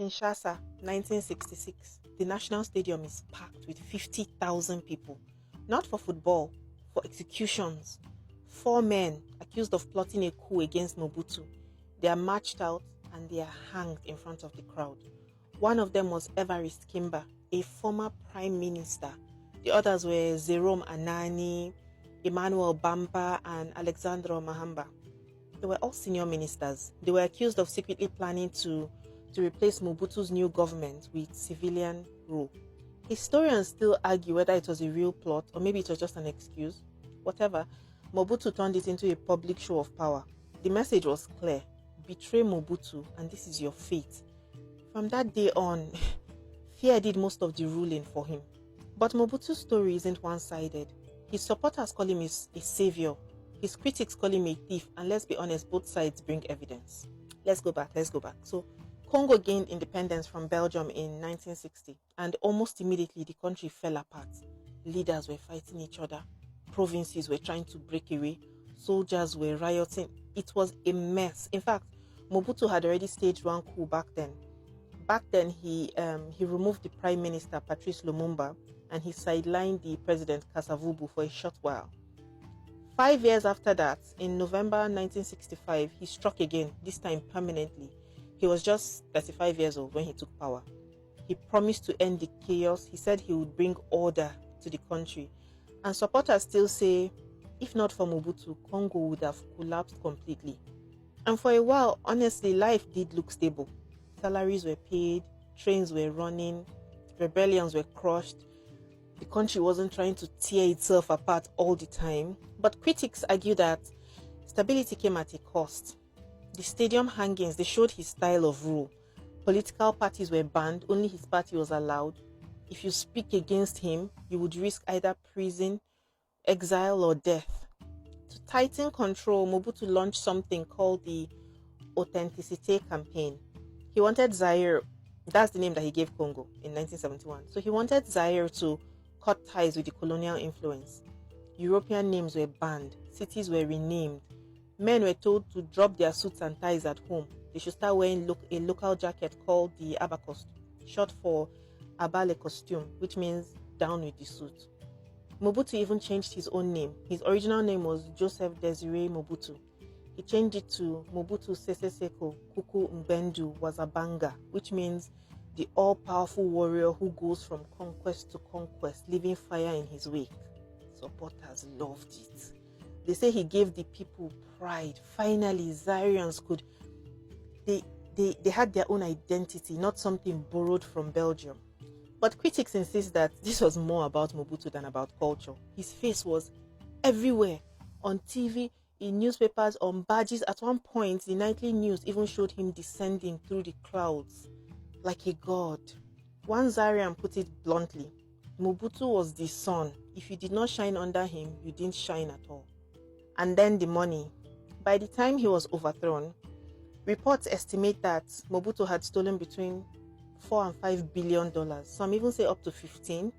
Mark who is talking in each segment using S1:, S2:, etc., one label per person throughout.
S1: Kinshasa, 1966. The National Stadium is packed with 50,000 people. Not for football, for executions. Four men accused of plotting a coup against Mobutu. They are marched out and they are hanged in front of the crowd. One of them was Evariste Kimba, a former prime minister. The others were Jerome Anani, Emmanuel Bamba, and Alexandro Mahamba. They were all senior ministers. They were accused of secretly planning to replace Mobutu's new government with civilian rule. Historians still argue whether it was a real plot or maybe it was just an excuse. Whatever, Mobutu turned it into a public show of power. The message was clear: betray Mobutu and this is your fate. From that day on, fear did most of the ruling for him. But Mobutu's story isn't one-sided. His supporters call him a savior. His critics call him a thief, and let's be honest, both sides bring evidence. Let's go back. So, Congo gained independence from Belgium in 1960, and almost immediately the country fell apart. Leaders were fighting each other. Provinces were trying to break away. Soldiers were rioting. It was a mess. In fact, Mobutu had already staged one coup back then. He removed the Prime Minister, Patrice Lumumba, and he sidelined the President, Kasavubu, for a short while. 5 years after that, in November 1965, he struck again, this time permanently. He was just 35 years old when he took power. He promised to end the chaos. He said he would bring order to the country. And supporters still say, if not for Mobutu, Congo would have collapsed completely. And for a while, honestly, life did look stable. Salaries were paid, trains were running, rebellions were crushed. The country wasn't trying to tear itself apart all the time. But critics argue that stability came at a cost. The stadium hangings, they showed his style of rule. Political parties were banned, only his party was allowed. If you speak against him, you would risk either prison, exile, or death. To tighten control, Mobutu launched something called the Authenticité campaign. He wanted Zaire, that's the name that he gave Congo in 1971. So he wanted Zaire to cut ties with the colonial influence. European names were banned, cities were renamed. Men were told to drop their suits and ties at home. They should start wearing a local jacket called the abacost, short for abale costume, which means down with the suit. Mobutu even changed his own name. His original name was Joseph Desire Mobutu. He changed it to Mobutu Sese Seko Kuku Mbendu Wazabanga, which means the all-powerful warrior who goes from conquest to conquest, leaving fire in his wake. Supporters loved it. They say he gave the people pride. Finally, Zairians could... They had their own identity, not something borrowed from Belgium. But critics insist that this was more about Mobutu than about culture. His face was everywhere, on TV, in newspapers, on badges. At one point, the nightly news even showed him descending through the clouds like a god. One Zairian put it bluntly: Mobutu was the sun. If you did not shine under him, you didn't shine at all. And then the money. By the time he was overthrown, reports estimate that Mobutu had stolen between $4 and $5 billion. Some even say up to 15.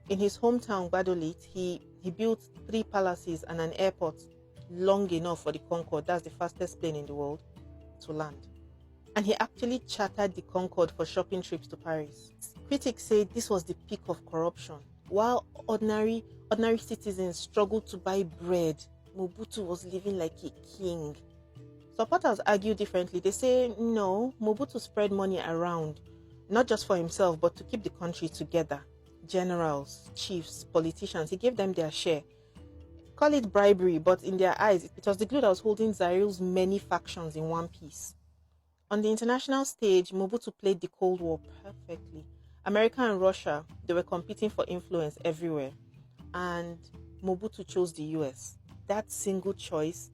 S1: In his hometown, Gbadolit, he built 3 palaces and an airport long enough for the Concorde, that's the fastest plane in the world, to land. And he actually chartered the Concorde for shopping trips to Paris. Critics say this was the peak of corruption. While ordinary citizens struggled to buy bread, Mobutu was living like a king. Supporters argue differently. They say no, Mobutu spread money around, not just for himself, but to keep the country together. Generals, chiefs, politicians, he gave them their share. Call it bribery, but in their eyes, it was the glue that was holding Zaire's many factions in one piece. On the international stage, Mobutu played the Cold War perfectly. America and Russia, they were competing for influence everywhere. And Mobutu chose the US. That single choice,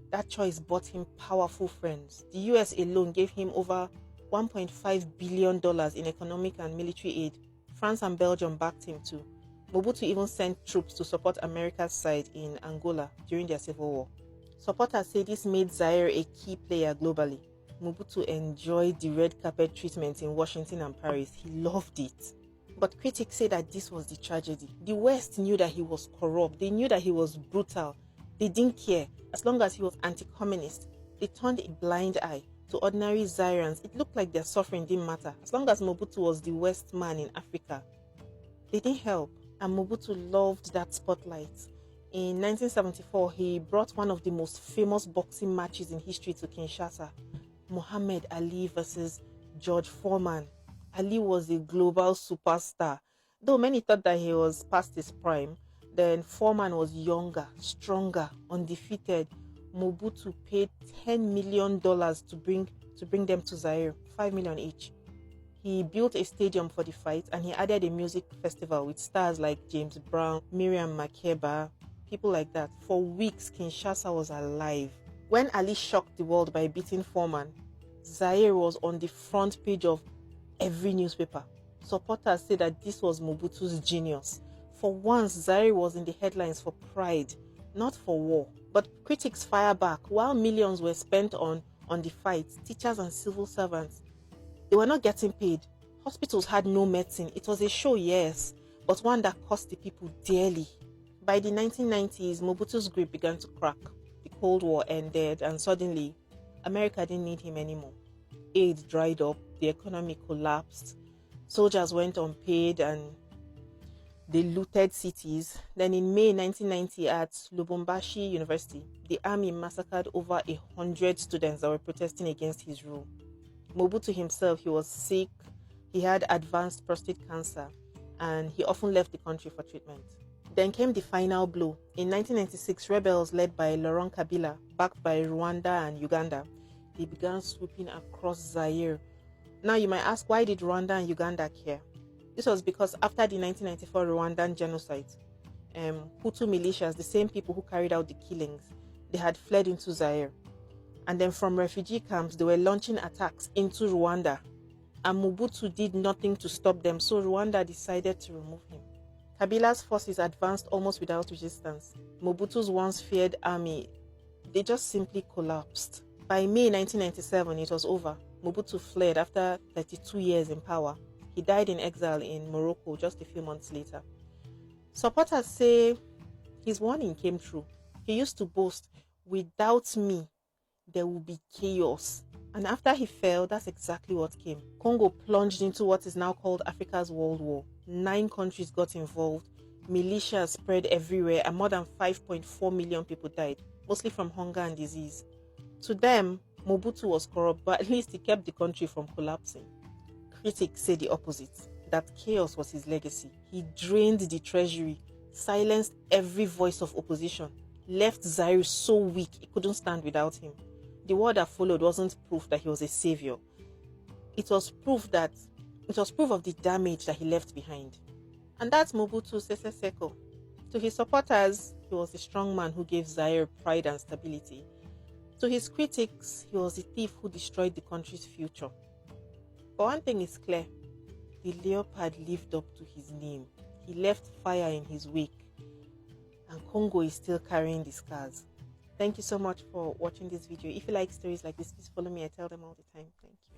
S1: that choice bought him powerful friends. The US alone gave him over $1.5 billion in economic and military aid. France and Belgium backed him too. Mobutu even sent troops to support America's side in Angola during their civil war. Supporters say this made Zaire a key player globally. Mobutu enjoyed the red carpet treatment in Washington and Paris. He loved it. But critics say that this was the tragedy. The West knew that he was corrupt. They knew that he was brutal. They didn't care. As long as he was anti-communist, they turned a blind eye. to ordinary Zairians, it looked like their suffering didn't matter. As long as Mobutu was the West man in Africa, they didn't help. And Mobutu loved that spotlight. In 1974, he brought one of the most famous boxing matches in history to Kinshasa, Muhammad Ali versus George Foreman. Ali was a global superstar. Though many thought that he was past his prime, then Foreman was younger, stronger, undefeated. Mobutu paid $10 million to bring them to Zaire, 5 million each. He built a stadium for the fight, and he added a music festival with stars like James Brown, Miriam Makeba, people like that. For weeks, Kinshasa was alive. When Ali shocked the world by beating Foreman, Zaire was on the front page of every newspaper. Supporters say that this was Mobutu's genius. For once, Zaire was in the headlines for pride, not for war. But critics fire back. While millions were spent on the fight, teachers and civil servants, they were not getting paid. Hospitals had no medicine. It was a show, yes, but one that cost the people dearly. By the 1990s, Mobutu's grip began to crack. The Cold War ended, and suddenly, America didn't need him anymore. Aid dried up, the economy collapsed, soldiers went unpaid, and they looted cities. Then in May 1990 at Lubumbashi University, the army massacred over 100 students that were protesting against his rule. Mobutu himself, he was sick, he had advanced prostate cancer, and he often left the country for treatment. Then came the final blow. In 1996, rebels led by Laurent Kabila, backed by Rwanda and Uganda, they began sweeping across Zaire. Now you might ask, why did Rwanda and Uganda care? This was because after the 1994 Rwandan genocide, Hutu militias, the same people who carried out the killings, they had fled into Zaire. And then from refugee camps, they were launching attacks into Rwanda. And Mobutu did nothing to stop them, so Rwanda decided to remove him. Kabila's forces advanced almost without resistance. Mobutu's once feared army, they just simply collapsed. By May 1997, it was over. Mobutu fled after 32 years in power. He died in exile in Morocco just a few months later. Supporters say his warning came true. He used to boast, "Without me, there will be chaos." And after he fell, that's exactly what came. Congo plunged into what is now called Africa's World War. 9 countries got involved, militias spread everywhere, and more than 5.4 million people died, mostly from hunger and disease. To them, Mobutu was corrupt, but at least he kept the country from collapsing. Critics say the opposite, that chaos was his legacy. He drained the treasury, silenced every voice of opposition, left Zaire so weak it couldn't stand without him. The war that followed wasn't proof that he was a savior. It was proof of the damage that he left behind. And that's Mobutu Sese Seko. To his supporters, he was a strong man who gave Zaire pride and stability. To his critics, he was a thief who destroyed the country's future. But one thing is clear, the Leopard lived up to his name. He left fire in his wake, and Congo is still carrying the scars. Thank you so much for watching this video. If you like stories like this, please follow me. I tell them all the time. Thank you.